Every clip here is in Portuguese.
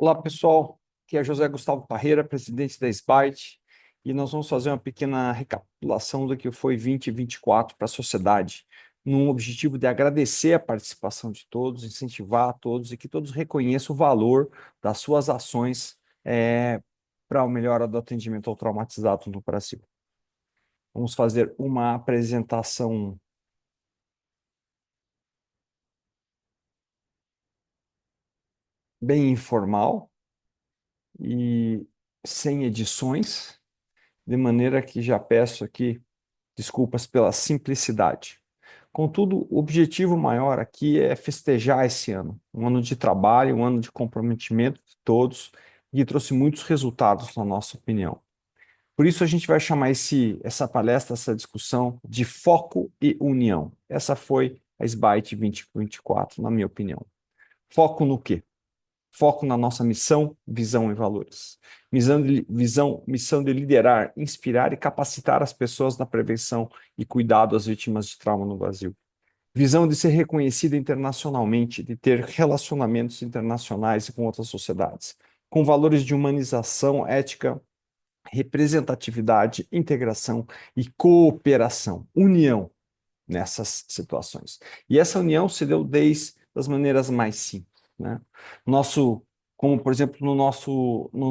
Olá, pessoal. Aqui é José Gustavo Parreira, presidente da Sbyte, e nós vamos fazer uma pequena recapitulação do que foi 2024 para a sociedade, num objetivo de agradecer a participação de todos, incentivar a todos e que todos reconheçam o valor das suas ações para a melhora do atendimento ao traumatizado no Brasil. Vamos fazer uma apresentação bem informal e sem edições, de maneira que já peço aqui desculpas pela simplicidade. Contudo, o objetivo maior aqui é festejar esse ano, um ano de trabalho, um ano de comprometimento de todos, e que trouxe muitos resultados, na nossa opinião. Por isso, a gente vai chamar essa palestra, essa discussão, de foco e união. Essa foi a SBITE 2024, na minha opinião. Foco no quê? Foco na nossa missão, visão e valores. Missão de liderar, inspirar e capacitar as pessoas na prevenção e cuidado às vítimas de trauma no Brasil. Visão de ser reconhecida internacionalmente, de ter relacionamentos internacionais com outras sociedades, com valores de humanização, ética, representatividade, integração e cooperação, união nessas situações. E essa união se deu desde as maneiras mais simples, né? Nosso, como por exemplo no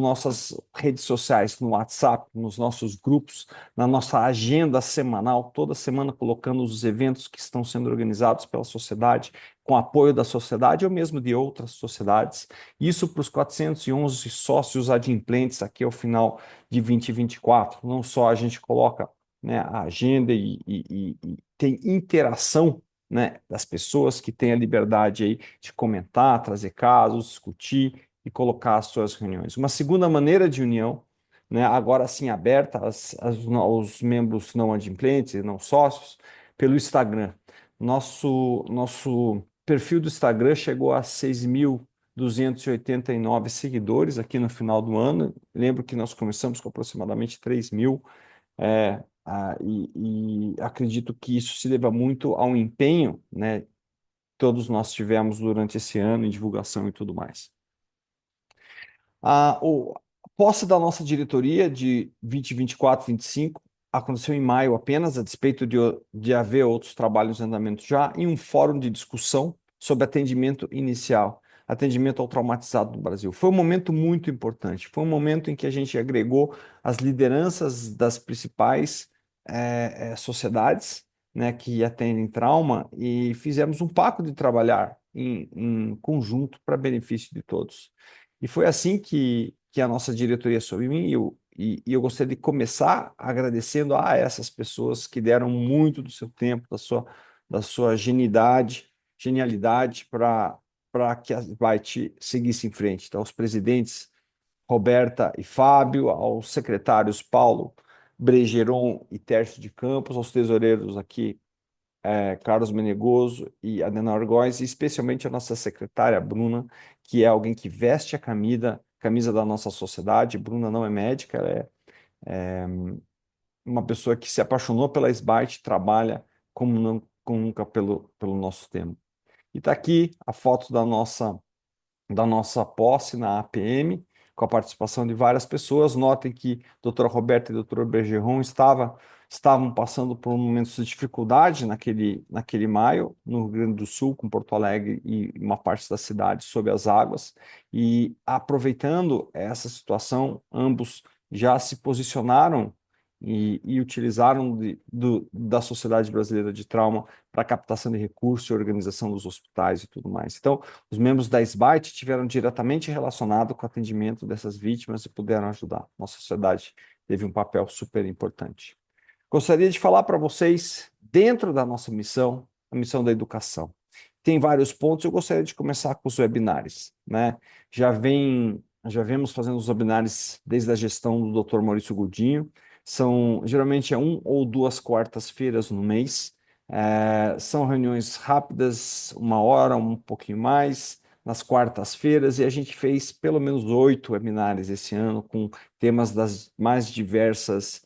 nossas redes sociais, no WhatsApp, nos nossos grupos, na nossa agenda semanal, toda semana colocando os eventos que estão sendo organizados pela sociedade, com apoio da sociedade ou mesmo de outras sociedades. Isso para os 411 sócios adimplentes aqui ao final de 2024. Não só a gente coloca, né, a agenda e tem interação, né, das pessoas que têm a liberdade aí de comentar, trazer casos, discutir e colocar as suas reuniões. Uma segunda maneira de união, né, agora sim aberta aos membros não adimplentes e não sócios, pelo Instagram. Nosso perfil do Instagram chegou a 6.289 seguidores aqui no final do ano. Lembro que nós começamos com aproximadamente 3.000. E acredito que isso se deva muito ao empenho, né, que todos nós tivemos durante esse ano em divulgação e tudo mais. A posse da nossa diretoria de 2024, 25 aconteceu em maio apenas, a despeito de haver outros trabalhos em andamento já, em um fórum de discussão sobre atendimento inicial, atendimento ao traumatizado no Brasil. Foi um momento muito importante, foi um momento em que a gente agregou as lideranças das principais sociedades, né, que atendem trauma e fizemos um pacto de trabalhar em conjunto para benefício de todos. E foi assim que a nossa diretoria assumiu, e eu gostaria de começar agradecendo a essas pessoas que deram muito do seu tempo, da sua genialidade para que a Byte seguisse em frente. Então, aos presidentes Roberta e Fábio, aos secretários Paulo Bregeron e Tércio de Campos, aos tesoureiros aqui Carlos Menegoso e Adenauer Góes, e especialmente a nossa secretária Bruna, que é alguém que veste a camisa da nossa sociedade. Bruna não é médica, ela é uma pessoa que se apaixonou pela SBITE, trabalha como nunca pelo nosso tema. E está aqui a foto da nossa posse na APM, com a participação de várias pessoas. Notem que doutora Roberta e doutor Bergeron estavam passando por momentos de dificuldade naquele maio, no Rio Grande do Sul, com Porto Alegre e uma parte da cidade sob as águas. E aproveitando essa situação, ambos já se posicionaram e utilizaram da Sociedade Brasileira de Trauma para captação de recursos e organização dos hospitais e tudo mais. Então, os membros da SBITE tiveram diretamente relacionado com o atendimento dessas vítimas e puderam ajudar. Nossa sociedade teve um papel super importante. Gostaria de falar para vocês, dentro da nossa missão, a missão da educação. Tem vários pontos, eu gostaria de começar com os webinários, né? Já vemos fazendo os webinários desde a gestão do Dr. Maurício Godinho. Geralmente é 1 ou 2 quartas-feiras no mês. São reuniões rápidas, 1 hora, um pouquinho mais, nas quartas-feiras, e a gente fez pelo menos 8 webinários esse ano, com temas das mais diversas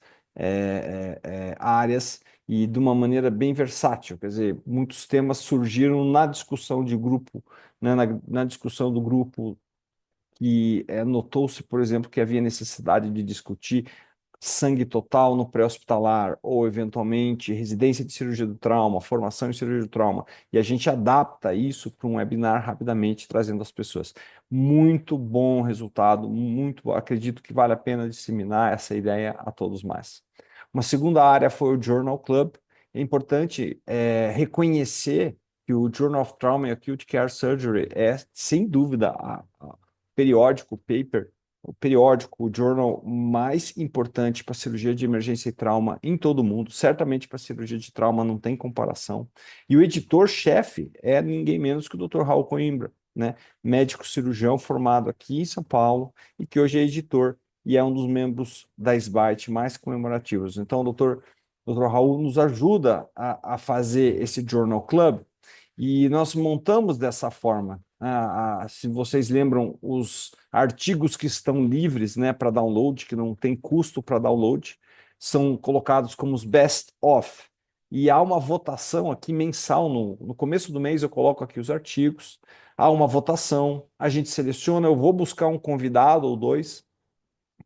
áreas e de uma maneira bem versátil. Quer dizer, muitos temas surgiram na discussão de grupo, né, na discussão do grupo que notou-se, por exemplo, que havia necessidade de discutir sangue total no pré-hospitalar ou, eventualmente, residência de cirurgia do trauma, formação em cirurgia do trauma, e a gente adapta isso para um webinar rapidamente, trazendo as pessoas. Muito bom resultado, muito bom. Acredito que vale a pena disseminar essa ideia a todos mais. Uma segunda área foi o Journal Club. É importante reconhecer que o Journal of Trauma and Acute Care Surgery é, sem dúvida, a periódico, paper, o periódico, o journal mais importante para cirurgia de emergência e trauma em todo o mundo. Certamente para cirurgia de trauma não tem comparação. E o editor-chefe é ninguém menos que o Dr. Raul Coimbra, né? Médico cirurgião formado aqui em São Paulo e que hoje é editor e é um dos membros da SBITE mais comemorativos. Então, o Dr. Raul nos ajuda a fazer esse Journal Club e nós montamos dessa forma. Se vocês lembram, os artigos que estão livres, né, para download, que não tem custo para download, são colocados como os best of. E há uma votação aqui mensal, no começo do mês eu coloco aqui os artigos, há uma votação, a gente seleciona, eu vou buscar um convidado ou dois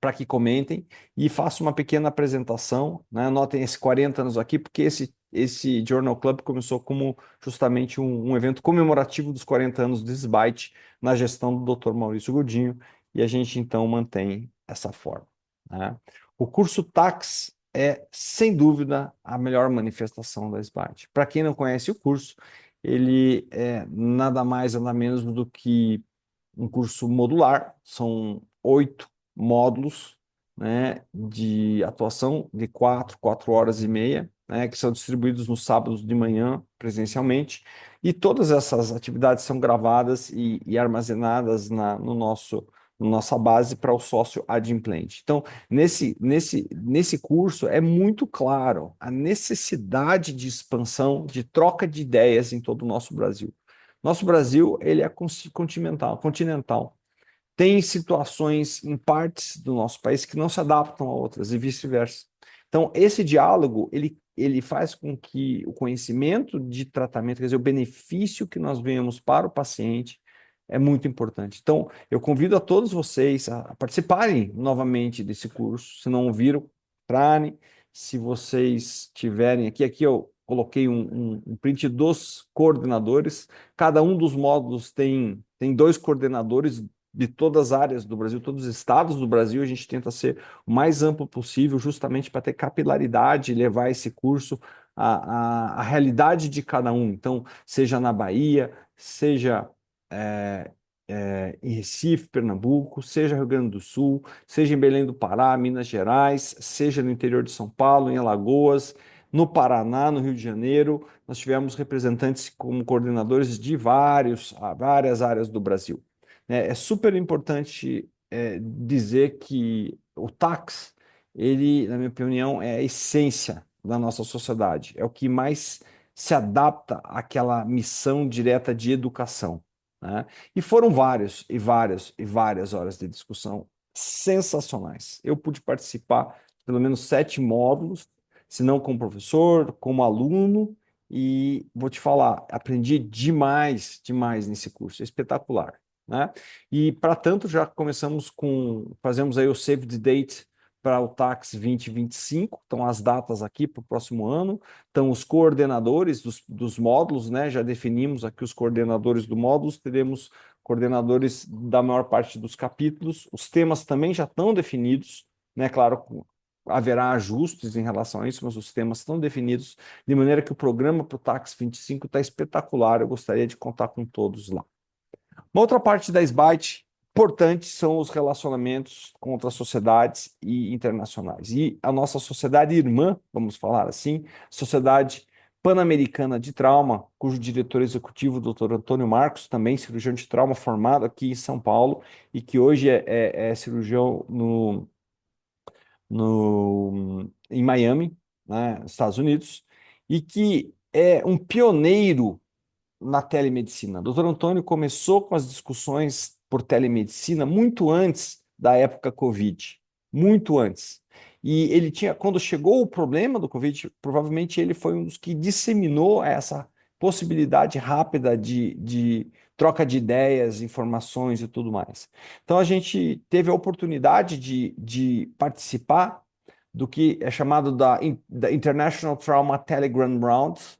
para que comentem e faço uma pequena apresentação, né? Anotem esses 40 anos aqui, porque esse Journal Club começou como justamente um evento comemorativo dos 40 anos do SBITE na gestão do Dr. Maurício Godinho, e a gente então mantém essa forma, né? O curso TACS é, sem dúvida, a melhor manifestação da SBITE. Para quem não conhece o curso, ele é nada mais, nada menos do que um curso modular, são 8 módulos, né, de atuação de 4 horas e meia, né, que são distribuídos nos sábados de manhã, presencialmente, e todas essas atividades são gravadas e armazenadas no nossa base para o sócio adimplente. Então, nesse curso é muito claro a necessidade de expansão, de troca de ideias em todo o nosso Brasil. Nosso Brasil, ele é continental. Tem situações em partes do nosso país que não se adaptam a outras e vice-versa. Então, esse diálogo, ele faz com que o conhecimento de tratamento, quer dizer, o benefício que nós vemos para o paciente é muito importante. Então, eu convido a todos vocês a participarem novamente desse curso. Se não ouviram, trarem. Se vocês tiverem aqui eu coloquei um print dos coordenadores. Cada um dos módulos tem 2 coordenadores de todas as áreas do Brasil, todos os estados do Brasil. A gente tenta ser o mais amplo possível, justamente para ter capilaridade e levar esse curso à realidade de cada um. Então, seja na Bahia, seja em Recife, Pernambuco, seja Rio Grande do Sul, seja em Belém do Pará, Minas Gerais, seja no interior de São Paulo, em Alagoas, no Paraná, no Rio de Janeiro, nós tivemos representantes como coordenadores de várias áreas do Brasil. É super importante dizer que o TACS, ele, na minha opinião, é a essência da nossa sociedade, é o que mais se adapta àquela missão direta de educação, né? E foram várias horas de discussão sensacionais. Eu pude participar de pelo menos 7 módulos, se não como professor, como aluno, e vou te falar, aprendi demais nesse curso, é espetacular, né? E para tanto já fazemos aí o Save the Date para o TACS 2025, estão as datas aqui para o próximo ano, estão os coordenadores dos módulos, né? Já definimos aqui os coordenadores do módulos, teremos coordenadores da maior parte dos capítulos, os temas também já estão definidos, né? Claro, haverá ajustes em relação a isso, mas os temas estão definidos, de maneira que o programa para o TACS 25 está espetacular, eu gostaria de contar com todos lá. Uma outra parte da SBITE importante são os relacionamentos com outras sociedades e internacionais. E a nossa sociedade irmã, vamos falar assim, Sociedade Pan-Americana de Trauma, cujo diretor executivo, Dr. Antônio Marcos, também cirurgião de trauma formado aqui em São Paulo e que hoje é cirurgião em Miami, né, Estados Unidos, e que é um pioneiro na telemedicina. O doutor Antônio começou com as discussões por telemedicina muito antes da época Covid, muito antes. E ele quando chegou o problema do Covid, provavelmente ele foi um dos que disseminou essa possibilidade rápida de troca de ideias, informações e tudo mais. Então, a gente teve a oportunidade de participar do que é chamado da International Trauma Telegram Rounds,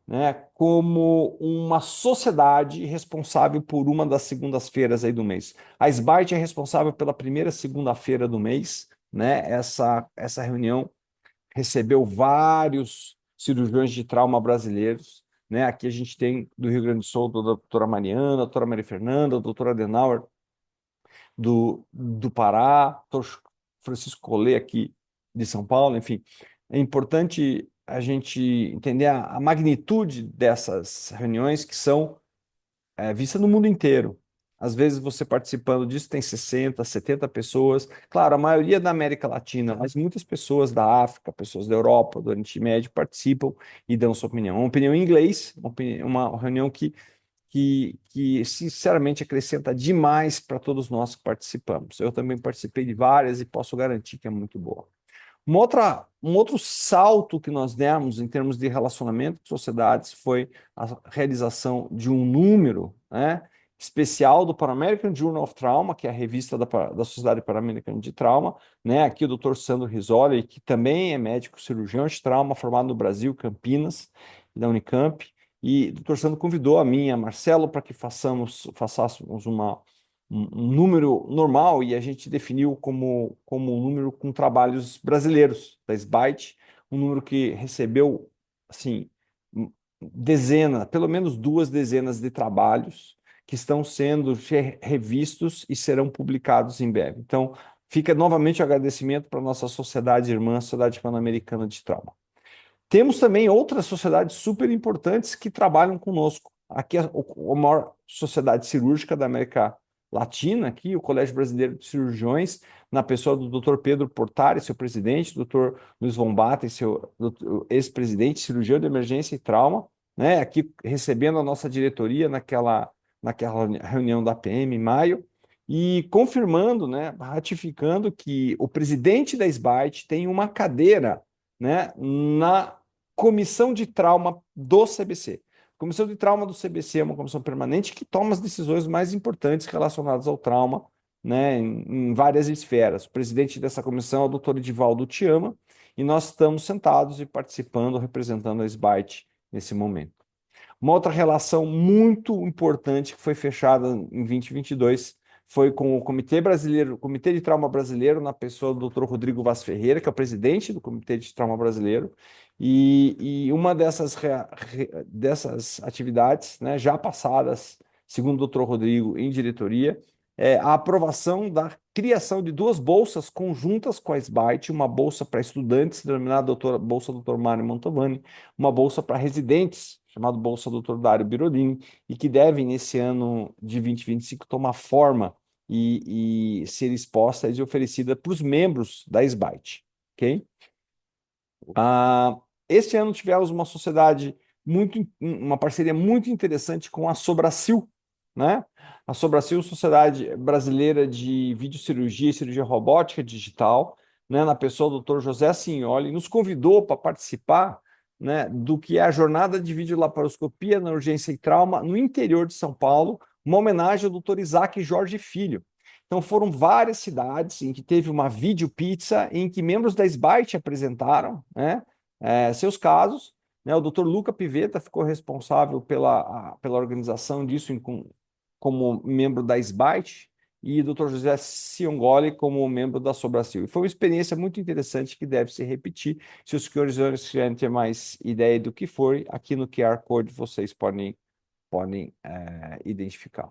né, como uma sociedade responsável por uma das segundas-feiras aí do mês. A SBART é responsável pela primeira segunda-feira do mês, né? Essa reunião recebeu vários cirurgiões de trauma brasileiros, né? Aqui a gente tem do Rio Grande do Sul, a doutora Mariana, a doutora Maria Fernanda, a doutora Adenauer do Pará, doutor Francisco Collet aqui de São Paulo, enfim. É importante a gente entender a magnitude dessas reuniões que são vistas no mundo inteiro. Às vezes você participando disso tem 60, 70 pessoas. Claro, a maioria da América Latina, mas muitas pessoas da África, pessoas da Europa, do Oriente Médio participam e dão sua opinião. Uma opinião em inglês, uma reunião que sinceramente acrescenta demais para todos nós que participamos. Eu também participei de várias e posso garantir que é muito boa. Um outro salto que nós demos em termos de relacionamento com sociedades foi a realização de um número, né, especial do Pan-American Journal of Trauma, que é a revista da Sociedade Pan-Americana de Trauma, né, aqui o Dr. Sandro Risoli, que também é médico cirurgião de trauma, formado no Brasil, Campinas, da Unicamp, e o Dr. Sandro convidou a mim e a Marcelo para que façássemos um número normal e a gente definiu como um número com trabalhos brasileiros da SBAIT, um número que recebeu, assim, pelo menos 2 dezenas de trabalhos que estão sendo revistos e serão publicados em breve. Então, fica novamente o agradecimento para a nossa sociedade irmã, a Sociedade Pan-Americana de Trauma. Temos também outras sociedades super importantes que trabalham conosco. Aqui a maior sociedade cirúrgica da América Latina, aqui, o Colégio Brasileiro de Cirurgiões, na pessoa do Dr. Pedro Portari, seu presidente, do Dr. Luiz Von Batten, seu ex-presidente, cirurgião de emergência e trauma, né? Aqui recebendo a nossa diretoria naquela reunião da PM em maio, e confirmando, né, ratificando que o presidente da SBAIT tem uma cadeira, né, na comissão de trauma do CBC. A comissão de trauma do CBC é uma comissão permanente que toma as decisões mais importantes relacionadas ao trauma, né, em várias esferas. O presidente dessa comissão é o Dr. Edivaldo Tiama, e nós estamos sentados e participando, representando a SBAIT nesse momento. Uma outra relação muito importante que foi fechada em 2022 foi com o Comitê Brasileiro, o Comitê de Trauma Brasileiro, na pessoa do Dr. Rodrigo Vaz Ferreira, que é o presidente do Comitê de Trauma Brasileiro, e uma dessas atividades, né, já passadas, segundo o Dr. Rodrigo, em diretoria, é a aprovação da criação de 2 bolsas conjuntas com a SBAIT, uma bolsa para estudantes, denominada Bolsa Dr. Mário Mantovani, uma bolsa para residentes, chamada Bolsa Dr. Dário Birolini, e que devem, nesse ano de 2025, tomar forma e ser exposta e oferecida para os membros da SBAIT, ok? Este ano tivemos uma parceria muito interessante com a Sobracil, né? A Sobracil, Sociedade Brasileira de Videocirurgia e Cirurgia Robótica Digital, né, na pessoa do Dr. José Signoli, nos convidou para participar, né, do que é a jornada de videolaparoscopia na urgência e trauma no interior de São Paulo, uma homenagem ao Dr. Isaac Jorge Filho. Então foram várias cidades em que teve uma videopizza em que membros da SBAIT apresentaram, né, seus casos, né. O Dr. Luca Pivetta ficou responsável pela organização disso como membro da SBAIT, e o Dr. José Ciongoli como membro da Sobracil. E foi uma experiência muito interessante que deve se repetir. Se os senhores quiserem ter mais ideia do que foi, aqui no QR Code vocês podem identificar.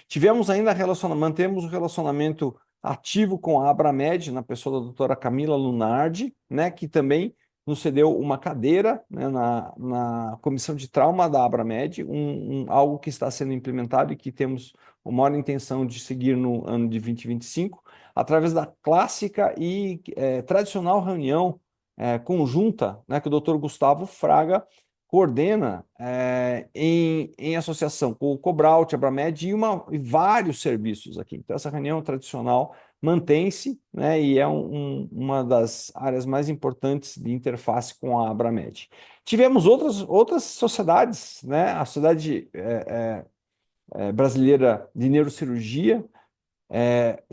Tivemos ainda mantemos o relacionamento ativo com a Abramed, na pessoa da doutora Camila Lunardi, né, que também nos cedeu uma cadeira, né, na comissão de trauma da Abramed, algo que está sendo implementado e que temos a maior intenção de seguir no ano de 2025, através da clássica e tradicional reunião conjunta, né, que o doutor Gustavo Fraga coordena em associação com o Cobraut, a Abramed e vários serviços aqui. Então, essa reunião tradicional mantém-se, né, e é uma das áreas mais importantes de interface com a Abramed. Tivemos outras sociedades, né, a Sociedade Brasileira de Neurocirurgia.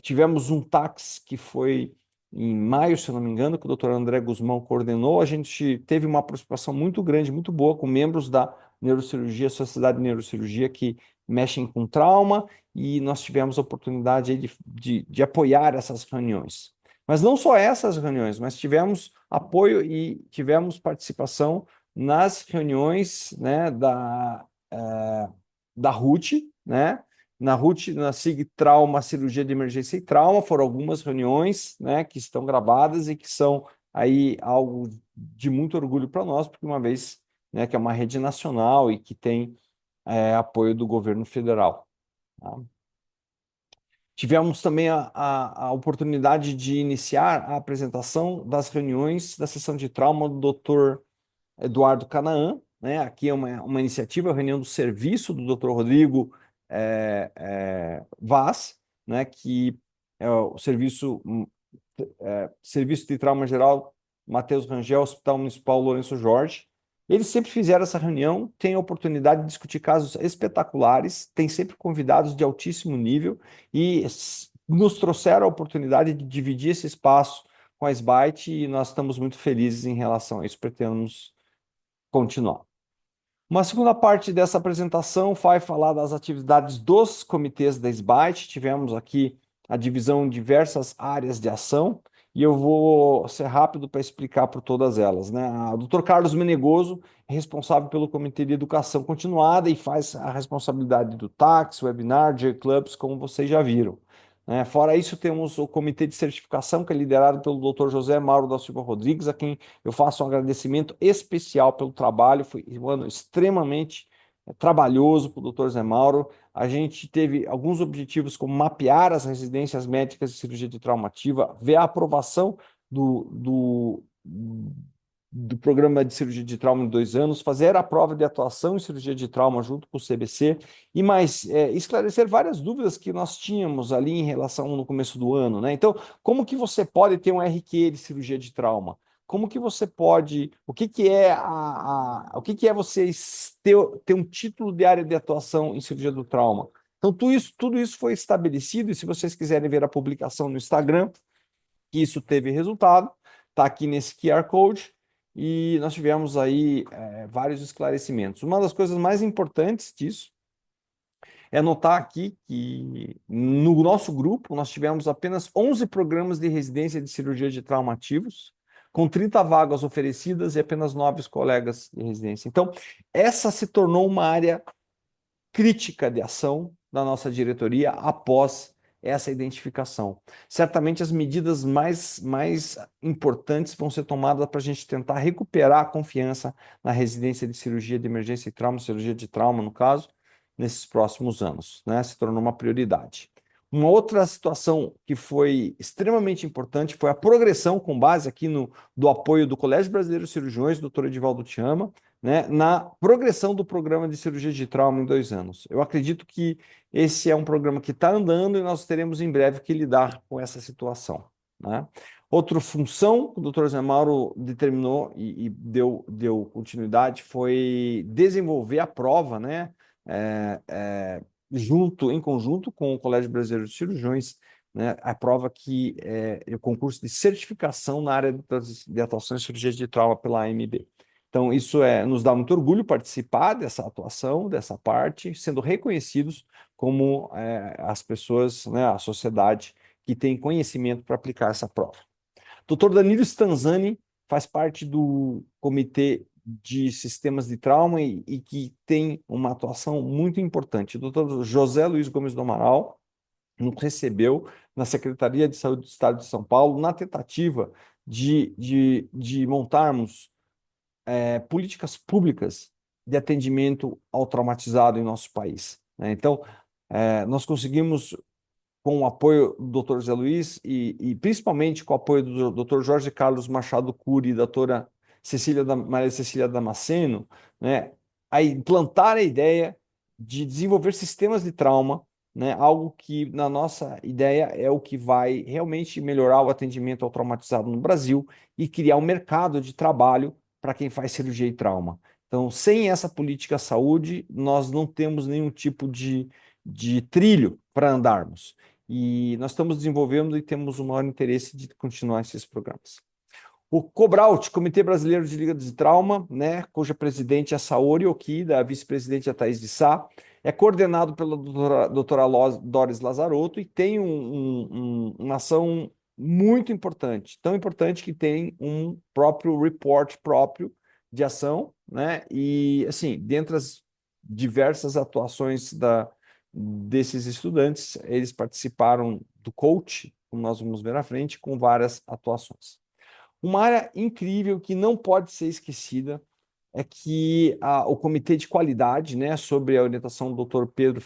Tivemos um TACS que foi em maio, se eu não me engano, que o Dr. André Guzmão coordenou. A gente teve uma participação muito grande, muito boa, com membros da neurocirurgia, Sociedade de Neurocirurgia, que mexem com trauma, e nós tivemos a oportunidade aí de apoiar essas reuniões. Mas não só essas reuniões, mas tivemos apoio e tivemos participação nas reuniões, né, da RUT, né? Na RUT, na SIG Trauma, Cirurgia de Emergência e Trauma, foram algumas reuniões, né, que estão gravadas e que são aí algo de muito orgulho para nós, porque uma vez, né, que é uma rede nacional e que tem apoio do governo federal. Tá? Tivemos também a oportunidade de iniciar a apresentação das reuniões da sessão de trauma do Dr. Eduardo Canaã, né? Aqui é uma iniciativa, a reunião do serviço do Dr. Rodrigo Vaz, né? Que é o serviço de trauma geral Matheus Rangel, Hospital Municipal Lourenço Jorge. Eles sempre fizeram essa reunião, têm a oportunidade de discutir casos espetaculares, tem sempre convidados de altíssimo nível e nos trouxeram a oportunidade de dividir esse espaço com a SBAIT e nós estamos muito felizes em relação a isso, pretendemos continuar. Uma segunda parte dessa apresentação vai falar das atividades dos comitês da SBAIT. Tivemos aqui a divisão em diversas áreas de ação e eu vou ser rápido para explicar por todas elas, né? O Dr. Carlos Menegoso é responsável pelo Comitê de Educação Continuada e faz a responsabilidade do TACS, webinar, J-Clubs, como vocês já viram. Fora isso, temos o Comitê de Certificação, que é liderado pelo Dr. José Mauro da Silva Rodrigues, a quem eu faço um agradecimento especial pelo trabalho. Foi um ano extremamente trabalhoso para o Dr. Zé Mauro. A gente teve alguns objetivos, como mapear as residências médicas de cirurgia de traumativa, ver a aprovação do programa de cirurgia de trauma em 2 anos, fazer a prova de atuação em cirurgia de trauma junto com o CBC e mais esclarecer várias dúvidas que nós tínhamos ali em relação no começo do ano, né? Então, como que você pode ter um RQ de cirurgia de trauma? Como que você pode, o que é você ter um título de área de atuação em cirurgia do trauma? Então, tudo isso foi estabelecido, e se vocês quiserem ver a publicação no Instagram, que isso teve resultado, está aqui nesse QR Code, e nós tivemos aí vários esclarecimentos. Uma das coisas mais importantes disso é notar aqui que no nosso grupo nós tivemos apenas 11 programas de residência de cirurgia de traumativos, com 30 vagas oferecidas e apenas 9 colegas de residência. Então, essa se tornou uma área crítica de ação da nossa diretoria após essa identificação. Certamente as medidas mais importantes vão ser tomadas para a gente tentar recuperar a confiança na residência de cirurgia de emergência e trauma, cirurgia de trauma, no caso, nesses próximos anos, né? Se tornou uma prioridade. Uma outra situação que foi extremamente importante foi a progressão, com base aqui do apoio do Colégio Brasileiro de Cirurgiões, doutor Edivaldo Tiama, né, na progressão do programa de cirurgia de trauma em 2 anos. Eu acredito que esse é um programa que está andando e nós teremos em breve que lidar com essa situação, né? Outra função que o Dr. Zé Mauro determinou e deu continuidade foi desenvolver a prova, né? Em conjunto com o Colégio Brasileiro de Cirurgiões, né, a prova que é o concurso de certificação na área de atuação em cirurgia de trauma pela AMB. Então, isso nos dá muito orgulho participar dessa atuação, dessa parte, sendo reconhecidos como as pessoas, né, a sociedade que tem conhecimento para aplicar essa prova. Dr. Danilo Stanzani faz parte do Comitê de Sistemas de Trauma e que tem uma atuação muito importante. O Dr. José Luiz Gomes do Amaral nos recebeu na Secretaria de Saúde do Estado de São Paulo na tentativa de montarmos políticas públicas de atendimento ao traumatizado em nosso país, né? Então, nós conseguimos, com o apoio do Dr. Zé Luiz e principalmente com o apoio do Dr. Jorge Carlos Machado Cury e da doutora Maria Cecília Damasceno, né, a implantar a ideia de desenvolver sistemas de trauma, né, algo que, na nossa ideia, é o que vai realmente melhorar o atendimento ao traumatizado no Brasil e criar um mercado de trabalho para quem faz cirurgia e trauma. Então, sem essa política saúde, nós não temos nenhum tipo de trilho para andarmos. E nós estamos desenvolvendo e temos o maior interesse de continuar esses programas. O COBRAUT, Comitê Brasileiro de Liga de Trauma, né, cuja presidente é a Saori Okida, a vice-presidente é a Thaís de Sá, é coordenado pela doutora Doris Lazarotto e tem uma ação muito importante, tão importante que tem um próprio report próprio de ação, né? E assim, dentre as diversas atuações desses estudantes, eles participaram do coach, como nós vamos ver na frente, com várias atuações. Uma área incrível que não pode ser esquecida é que o Comitê de Qualidade, né, sob a orientação do Dr. Pedro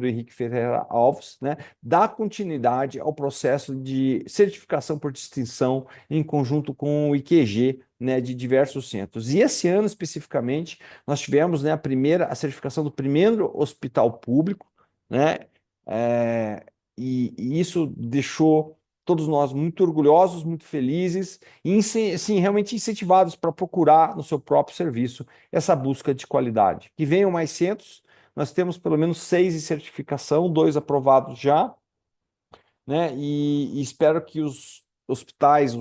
Henrique Ferreira Alves, né, dá continuidade ao processo de certificação por distinção em conjunto com o IQG, né, de diversos centros. E esse ano, especificamente, nós tivemos, né, a certificação do primeiro hospital público, né, e isso deixou todos nós muito orgulhosos, muito felizes e sim, realmente incentivados para procurar no seu próprio serviço essa busca de qualidade. Que venham mais centros, nós temos pelo menos 6 em certificação, 2 aprovados já, né? E espero que os hospitais,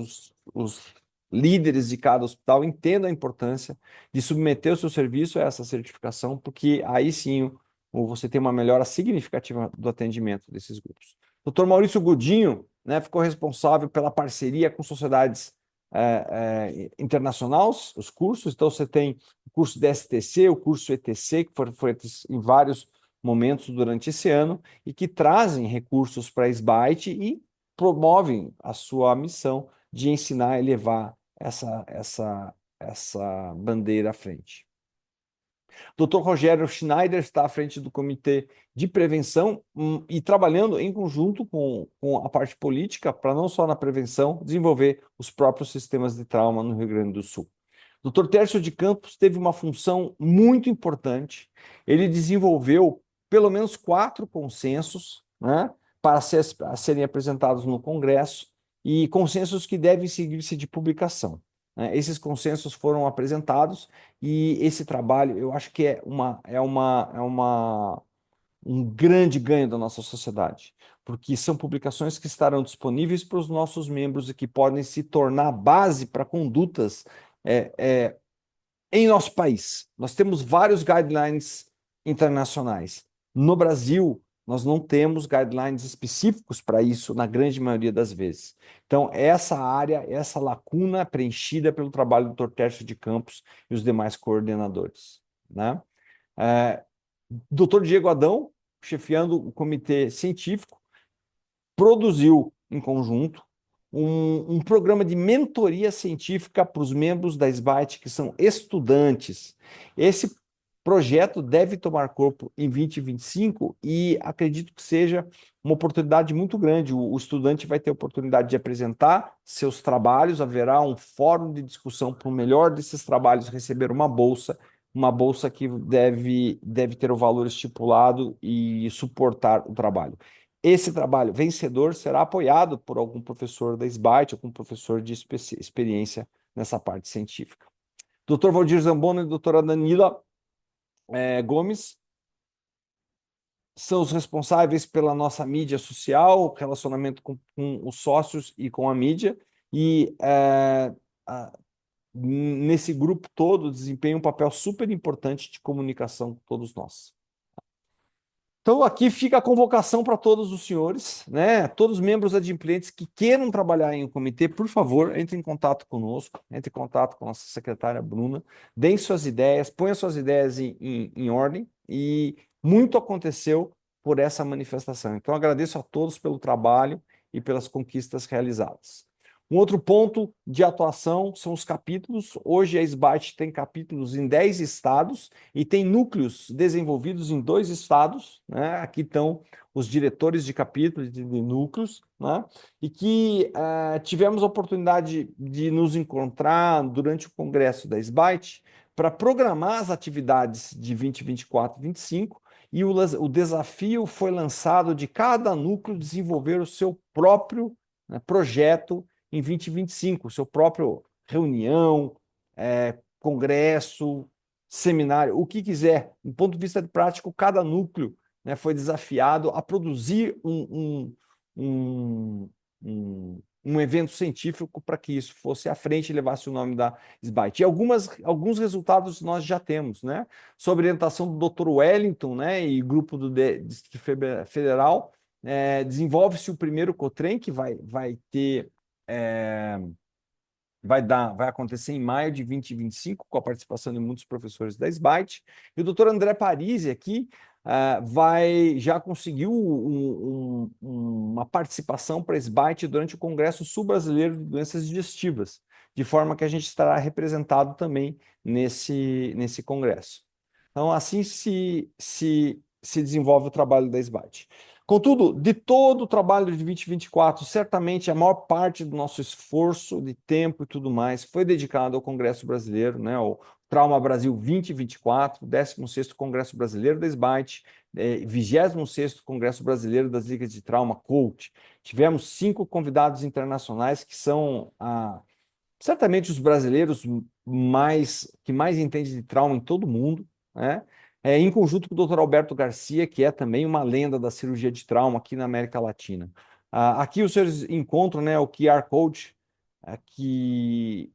os líderes de cada hospital entendam a importância de submeter o seu serviço a essa certificação, porque aí sim você tem uma melhora significativa do atendimento desses grupos. Dr. Maurício Godinho, né, ficou responsável pela parceria com sociedades internacionais, os cursos. Então, você tem o curso DSTC, o curso ETC, que foram feitos em vários momentos durante esse ano e que trazem recursos para a SBITE e promovem a sua missão de ensinar e levar essa bandeira à frente. Dr. Rogério Schneider está à frente do Comitê de Prevenção e trabalhando em conjunto com a parte política para não só na prevenção, desenvolver os próprios sistemas de trauma no Rio Grande do Sul. Dr. Tércio de Campos teve uma função muito importante. Ele desenvolveu pelo menos 4 consensos, né, para serem apresentados no Congresso e consensos que devem seguir-se de publicação. Esses consensos foram apresentados e esse trabalho, eu acho que um grande ganho da nossa sociedade, porque são publicações que estarão disponíveis para os nossos membros e que podem se tornar base para condutas em nosso país. Nós temos vários guidelines internacionais. No Brasil, nós não temos guidelines específicos para isso na grande maioria das vezes. Então, essa área, essa lacuna é preenchida pelo trabalho do Dr. Tércio de Campos e os demais coordenadores, né? Dr. Diego Adão, chefiando o comitê científico, produziu em conjunto um programa de mentoria científica para os membros da SBITE, que são estudantes. Esse projeto deve tomar corpo em 2025 e acredito que seja uma oportunidade muito grande. O estudante vai ter a oportunidade de apresentar seus trabalhos, haverá um fórum de discussão para o melhor desses trabalhos receber uma bolsa que deve ter o valor estipulado e suportar o trabalho. Esse trabalho vencedor será apoiado por algum professor da SBITE, algum professor de experiência nessa parte científica. Dr. Valdir Zamboni e doutora Danila Gomes são os responsáveis pela nossa mídia social, relacionamento com os sócios e com a mídia, e nesse grupo todo desempenha um papel super importante de comunicação com todos nós. Então, aqui fica a convocação para todos os senhores, né? Todos os membros adimplentes que queiram trabalhar em um comitê, por favor, entre em contato conosco, entre em contato com a nossa secretária Bruna, deem suas ideias, ponham suas ideias em ordem, e muito aconteceu por essa manifestação. Então, agradeço a todos pelo trabalho e pelas conquistas realizadas. Um outro ponto de atuação são os capítulos. Hoje a SBITE tem capítulos em 10 estados e tem núcleos desenvolvidos em 2 estados, né? Aqui estão os diretores de capítulos de núcleos, né? E que tivemos a oportunidade de nos encontrar durante o congresso da SBITE para programar as atividades de 2024 e 2025, e o desafio foi lançado de cada núcleo desenvolver o seu próprio, né, projeto em 2025, seu próprio reunião, congresso, seminário, o que quiser. Do ponto de vista de prático, cada núcleo, né, foi desafiado a produzir um evento científico para que isso fosse à frente e levasse o nome da SBITE. E alguns resultados nós já temos, né? Sob orientação do Dr. Wellington, né, e grupo do Distrito Federal, desenvolve-se o primeiro COTREN, que vai ter... vai acontecer em maio de 2025, com a participação de muitos professores da SBITE. E o doutor André Parisi aqui já conseguiu uma participação para a SBITE durante o Congresso Sul-Brasileiro de Doenças Digestivas, de forma que a gente estará representado também nesse congresso. Então, assim se desenvolve o trabalho da SBITE. Contudo, de todo o trabalho de 2024, certamente a maior parte do nosso esforço de tempo e tudo mais foi dedicado ao Congresso Brasileiro, né, ao Trauma Brasil 2024, 16º Congresso Brasileiro da SBITE, 26º Congresso Brasileiro das Ligas de Trauma Coach. Tivemos 5 convidados internacionais que são certamente os brasileiros que mais entendem de trauma em todo o mundo, né? Em conjunto com o Dr. Alberto Garcia, que é também uma lenda da cirurgia de trauma aqui na América Latina. Aqui os senhores encontram, né, o QR Code, que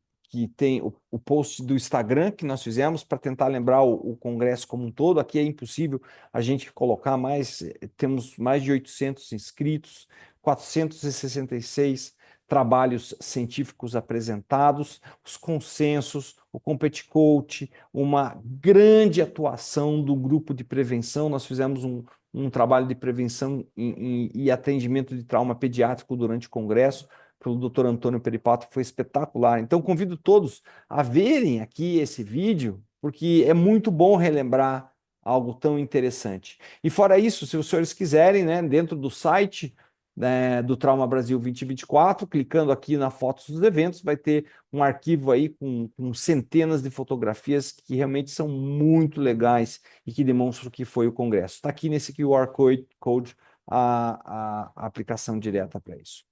tem o post do Instagram que nós fizemos para tentar lembrar o congresso como um todo. Aqui é impossível a gente colocar mais, temos mais de 800 inscritos, 466 trabalhos científicos apresentados, os consensos, o Compete Coach, uma grande atuação do grupo de prevenção. Nós fizemos um trabalho de prevenção e atendimento de trauma pediátrico durante o congresso, pelo Dr. Antônio Peripato, foi espetacular. Então, convido todos a verem aqui esse vídeo, porque é muito bom relembrar algo tão interessante. E fora isso, se os senhores quiserem, né, dentro do site, né, do Trauma Brasil 2024, clicando aqui na fotos dos eventos, vai ter um arquivo aí com centenas de fotografias que realmente são muito legais e que demonstram que foi o congresso. Está aqui nesse QR Code a aplicação direta para isso.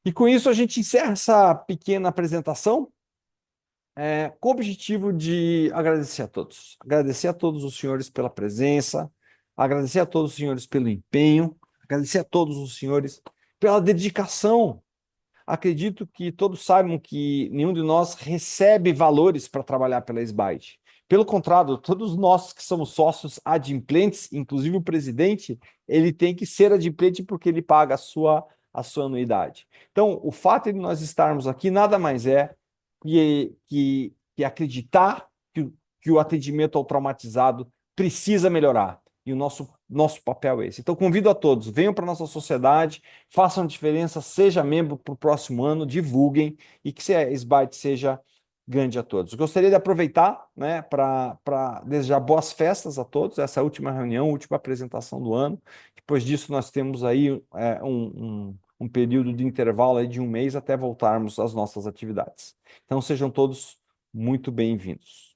E com isso a gente encerra essa pequena apresentação, com o objetivo de agradecer a todos. Agradecer a todos os senhores pela presença, agradecer a todos os senhores pelo empenho, agradecer a todos os senhores pela dedicação. Acredito que todos saibam que nenhum de nós recebe valores para trabalhar pela SBITE. Pelo contrário, todos nós que somos sócios adimplentes, inclusive o presidente, ele tem que ser adimplente porque ele paga a sua anuidade. Então, o fato de nós estarmos aqui nada mais é que acreditar que o atendimento ao traumatizado precisa melhorar. E o nosso papel é esse. Então, convido a todos, venham para a nossa sociedade, façam diferença, seja membro para o próximo ano, divulguem e que a SBITE seja grande a todos. Gostaria de aproveitar, né, para desejar boas festas a todos, essa última reunião, última apresentação do ano. Depois disso, nós temos aí um período de intervalo aí de um mês até voltarmos às nossas atividades. Então, sejam todos muito bem-vindos.